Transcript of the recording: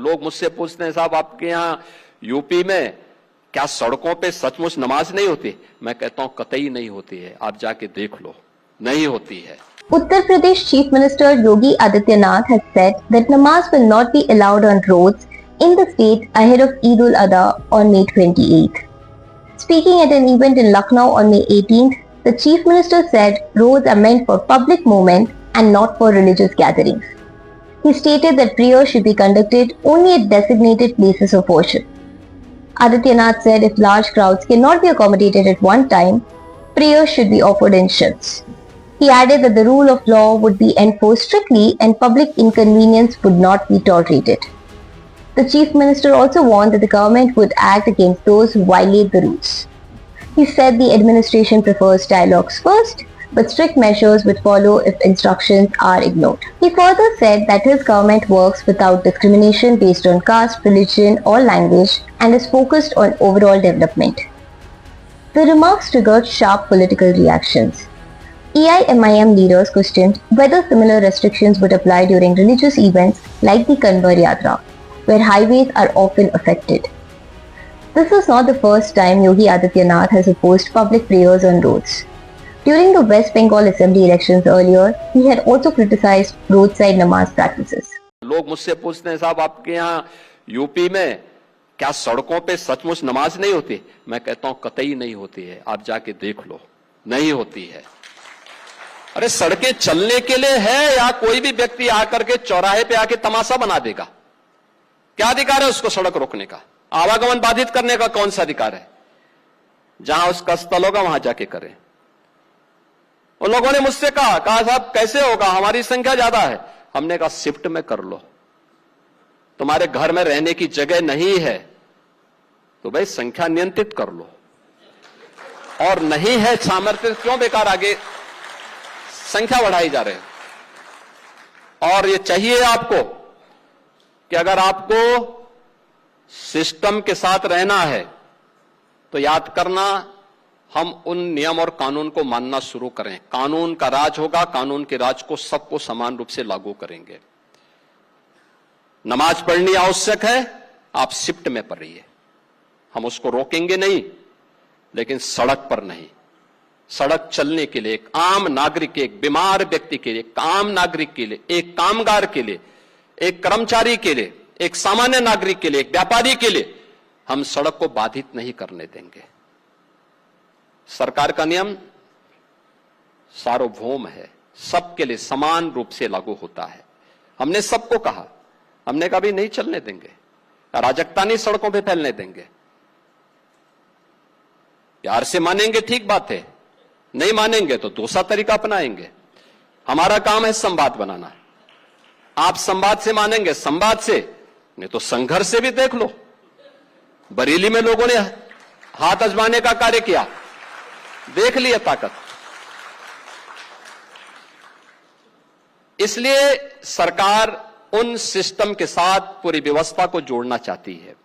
लोग मुझसे पूछते हैं साहब आपके यहाँ यूपी में क्या सड़कों पे सचमुच नमाज नहीं होती? मैं कहता हूं कतई नहीं होती है, आप जाके देख लो, नहीं होती है। Uttar Pradesh Chief Minister Yogi Adityanath has said that namaz will not be allowed on roads in the state ahead of Eid ul-Adha on May 28th. Speaking at an event in Lucknow on May 18th, the Chief Minister said roads are meant for public movement and not for religious gatherings. He stated that prayers should be conducted only at designated places of worship. Adityanath said if large crowds cannot be accommodated at one time, prayers should be offered in shifts. He added that the rule of law would be enforced strictly and public inconvenience would not be tolerated. The Chief Minister also warned that the government would act against those who violate the rules. He said the administration prefers dialogues first, but strict measures would follow if instructions are ignored. He further said that his government works without discrimination based on caste, religion or language and is focused on overall development. The remarks triggered sharp political reactions. AIMIM leaders questioned whether similar restrictions would apply during religious events like the Kanwar Yatra, where highways are often affected. This is not the first time Yogi Adityanath has opposed public prayers on roads. During the West Bengal Assembly elections earlier, he had also criticized roadside namaz practices. लोग मुझसे पूछते हैं साहब आपके यहाँ UP में क्या सड़कों पे सचमुच नमाज नहीं होती? मैं कहता हूं कतई नहीं होती है, आप जाके देख लो, नहीं होती है। अरे सड़कें चलने के लिए है या कोई भी व्यक्ति आकर के चौराहे पे आके तमाशा बना देगा? क्या अधिकार है उसको सड़क रोकने का? आवागमन बाधित करने का कौन सा अधिकार है? जहां उसका स्थल होगा वहां जाके करें। उन लोगों ने मुझसे कहा साहब कैसे होगा, हमारी संख्या ज्यादा है। हमने कहा शिफ्ट में कर लो, तुम्हारे घर में रहने की जगह नहीं है तो भाई संख्या नियंत्रित कर लो, और नहीं है सामर्थ्य क्यों बेकार आगे संख्या बढ़ाई जा रहे है। और ये चाहिए आपको कि अगर आपको सिस्टम के साथ रहना है तो याद करना हम उन नियम और कानून को मानना शुरू करें। कानून का राज होगा, कानून के राज को सबको समान रूप से लागू करेंगे। नमाज पढ़नी आवश्यक है, आप शिफ्ट में पढ़िए, हम उसको रोकेंगे नहीं, लेकिन सड़क पर नहीं। सड़क चलने के लिए एक आम नागरिक, एक बीमार व्यक्ति के लिए, एक आम नागरिक के लिए, एक कामगार के लिए, एक कर्मचारी के लिए, एक सामान्य नागरिक के लिए, एक व्यापारी के लिए हम सड़क को बाधित नहीं करने देंगे। सरकार का नियम सार्वभौम है, सबके लिए समान रूप से लागू होता है। हमने सबको कहा, हमने कभी नहीं चलने देंगे, अराजकता नहीं सड़कों पे फैलने देंगे। प्यार से मानेंगे ठीक बात है, नहीं मानेंगे तो दूसरा तरीका अपनाएंगे। हमारा काम है संवाद बनाना। आप संवाद से मानेंगे, संवाद से, नहीं तो संघर्ष से भी देख लो। बरेली में लोगों ने हाथ आजमाने का कार्य किया, देख लिया ताकत। इसलिए सरकार उन सिस्टम के साथ पूरी व्यवस्था को जोड़ना चाहती है